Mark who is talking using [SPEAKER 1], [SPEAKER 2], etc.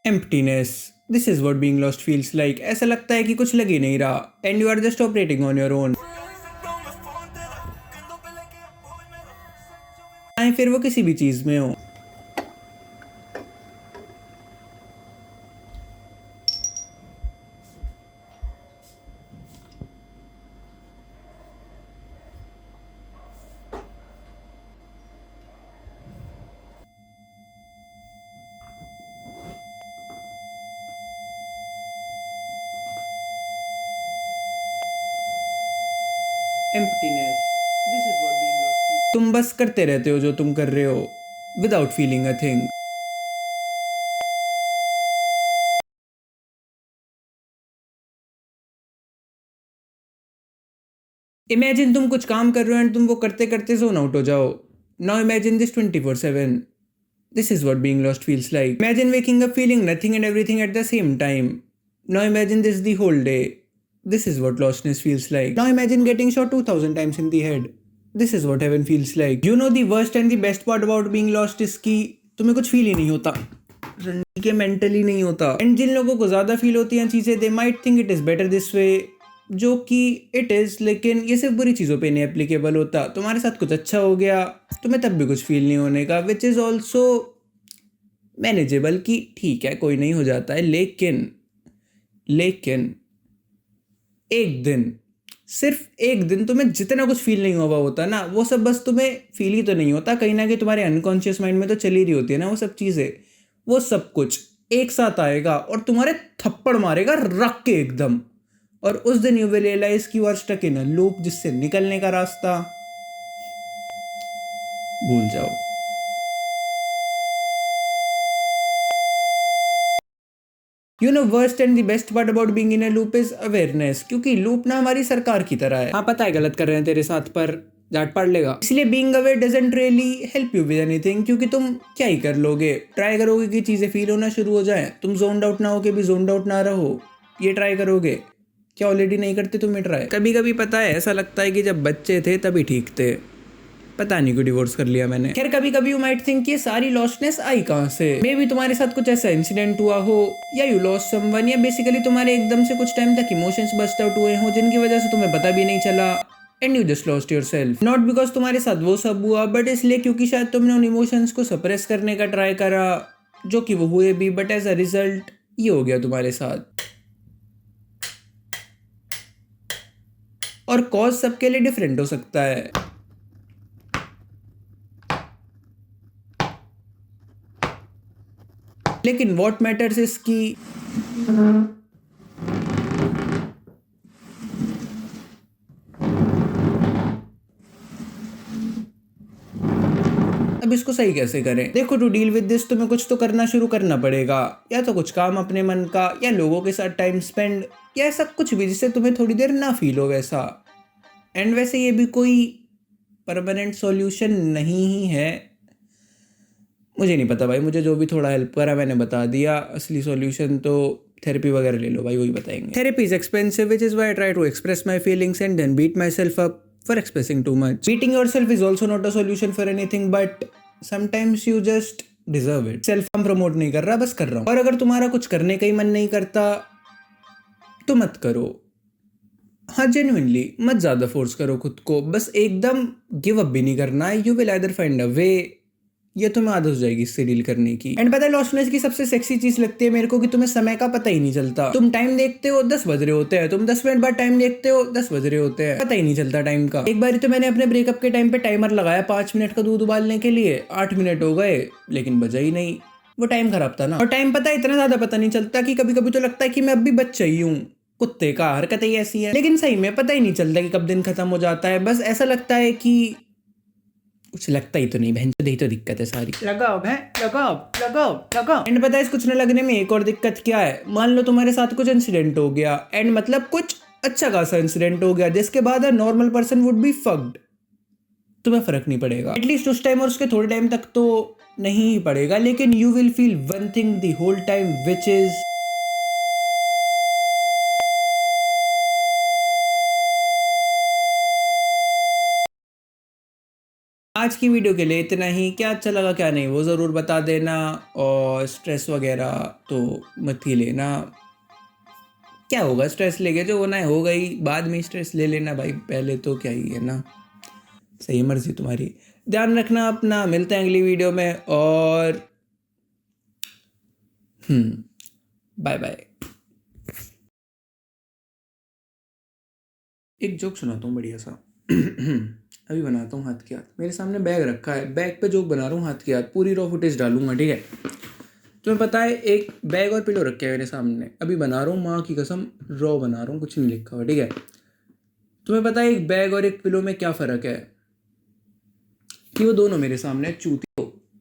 [SPEAKER 1] Emptiness, this is what being lost feels like. ऐसा लगता है कि कुछ लग ही नहीं रहा and you are just operating on your own. चाहे फिर वो किसी भी चीज में हो। Emptiness, this is what being lost feels. तुम बस करते रहते हो जो तुम कर रहे हो without feeling a thing. Imagine तुम कुछ काम कर रहे हो एंड तुम वो करते करते जोन आउट हो जाओ। Now imagine this 24/7। This is what being lost feels like. Imagine waking up feeling nothing and everything at the same time. Now imagine this the whole day. This is what lostness feels like. Now imagine getting shot 2000 times in the head. This is what heaven feels like. You know the worst and the best part about being lost is कि तुम्हें कुछ feel ही नहीं होता, के mentally नहीं होता। And जिन लोगों को ज़्यादा फील होती हैं चीज़ें, they might think it is better this way, जो कि इट इज़, लेकिन ये सिर्फ बुरी चीज़ों पे नहीं एप्लीकेबल होता। तुम्हारे साथ कुछ अच्छा हो गया, तुम्हें तब भी कुछ फील नहीं होने का, विच इज़ ऑल्सो मैनेजेबल, कि ठीक है कोई नहीं हो जाता है। लेकिन लेकिन एक दिन, सिर्फ एक दिन तुम्हें जितना कुछ फील नहीं हुआ होता ना, वो सब बस तुम्हें फील ही तो नहीं होता, कहीं ना कहीं तुम्हारे अनकॉन्शियस माइंड में तो चली रही होती है ना वो सब चीज़ें। वो सब कुछ एक साथ आएगा और तुम्हारे थप्पड़ मारेगा रख के एकदम। और उस दिन यू विल रियलाइज कि you are stuck in a loop, जिससे निकलने का रास्ता भूल जाओ। You know worst and the best part about being in a loop is awareness, क्योंकि लूप ना हमारी सरकार की तरह है। हाँ पता है गलत कर रहे हैं तेरे साथ, पर जाट पड़ लेगा। इसलिए being aware doesn't really help you with anything, क्योंकि तुम क्या ही कर लोगे। ट्राई करोगे कि चीज़ें फील होना शुरू हो जाए, तुम जोन्ड आउट ना हो के भी जोन्ड आउट ना रहो, ये ट्राई करोगे। क्या ऑलरेडी नहीं करते तुम ये ट्राई? कभी कभी पता है ऐसा लगता है कि जब बच्चे थे तभी ठीक थे, पता नहीं क्यों डिवोर्स कर लिया मैंने। खैर कभी कभी यू माइट थिंक ये सारी लॉस्टनेस आई कहाँ से। मे बी तुम्हारे साथ कुछ ऐसा इंसिडेंट हुआ हो, या यू लॉस्ट समवन, या बेसिकली तुम्हारे एकदम से कुछ टाइम तक इमोशंस बस्ट आउट हुए हो जिनकी वजह से तुम्हें पता भी नहीं चला and you just lost your self. Not because तुम्हारे साथ वो सब हुआ, बट इसलिए क्योंकि शायद तुमने उन इमोशंस को सप्रेस करने का ट्राई करा, जो कि वो हुए भी, बट एज अ रिजल्ट ये हो गया तुम्हारे साथ। और कॉज सबके लिए डिफरेंट हो सकता है, लेकिन वॉट मैटर्स इज की अब इसको सही कैसे करें। देखो, टू डील विद दिस तुम्हें कुछ तो करना शुरू करना पड़ेगा, या तो कुछ काम अपने मन का, या लोगों के साथ टाइम स्पेंड, या ऐसा कुछ भी जिससे तुम्हें थोड़ी देर ना फील हो वैसा। एंड वैसे ये भी कोई परमानेंट सॉल्यूशन नहीं ही है। मुझे नहीं पता भाई, मुझे जो भी थोड़ा हेल्प करा मैंने बता दिया। असली सॉल्यूशन तो थेरेपी वगैरह ले लो भाई, वही बताएंगे। Therapy is expensive, which is why I try to express my feelings and then beat myself up for expressing too much. Beating yourself is also not a solution for anything, but sometimes you just deserve it. Self हम promote नहीं कर रहा, बस कर रहा हूँ। और अगर तुम्हारा कुछ करने का ही मन नहीं करता तो मत करो। हाँ जेन्युइनली मत ज्यादा फोर्स करो खुद को, बस एकदम गिव अप भी नहीं करना है। You will either find a way, ये तुम्हें आदत हो जाएगी इससे डील करने की। एंड पता है लॉस्टनेस की सबसे सेक्सी चीज लगती है मेरे को, कि तुम्हें समय का पता ही नहीं चलता। तुम टाइम देखते हो 10 बज रहे होते हैं, तुम 10 मिनट बाद टाइम देखते हो 10 बज रहे होते हैं, पता ही नहीं चलता टाइम का। एक बार तो मैंने अपने ब्रेकअप के टाइम पे टाइमर लगाया 5 मिनट का दूध उबालने के लिए, 8 मिनट हो गए लेकिन बजा ही नहीं। वो टाइम खराब था ना। और टाइम पता है इतना ज्यादा पता नहीं चलता कि कभी कभी तो लगता है कि मैं अब भी बच्चा ही हूँ। कुत्ते का हरकत ही ऐसी है, लेकिन सही में पता ही नहीं चलता कि कब दिन खत्म हो जाता है। बस ऐसा लगता है कि कुछ लगता ही तो नहीं, बहन तो तो दिक्कत है सारी। लगाओ बहन, लगाओ लगाओ लगाओ। एंड पता है इस कुछ न लगने में एक और दिक्कत क्या है। मान लो तुम्हारे साथ कुछ इंसिडेंट हो गया, एंड मतलब कुछ अच्छा खासा इंसिडेंट हो गया जिसके बाद a normal person would be fucked. तुम्हें फर्क नहीं पड़ेगा, एटलीस्ट उस टाइम और उसके थोड़े टाइम तक तो नहीं ही पड़ेगा, लेकिन you will feel one thing the whole time, which is आज की वीडियो के लिए इतना ही। क्या अच्छा लगा क्या नहीं वो ज़रूर बता देना, और स्ट्रेस वगैरह तो मत ही लेना। क्या होगा स्ट्रेस लेके, जो होना है हो गई, बाद में स्ट्रेस ले लेना भाई, पहले तो क्या ही है ना। सही मर्जी तुम्हारी। ध्यान रखना अपना, मिलते हैं अगली वीडियो में, और बाय बाय। एक जोक सुनाता हूँ बढ़िया सा। अभी बनाता हूँ हाथ के हाथ, मेरे सामने बैग रखा है, बैग पे जोक बना रहा हूँ हाथ के हाथ, पूरी रॉ फुटेज डालूंगा, ठीक है। तुम्हें पता है एक बैग और पिलो रखे हैं मेरे सामने, अभी बना रहा हूँ, माँ की कसम रॉ बना रहा हूँ, कुछ नहीं लिखा हुआ, ठीक है। तुम्हें पता है एक बैग और एक पिलो में क्या फ़र्क है, कि वो दोनों मेरे सामने चूती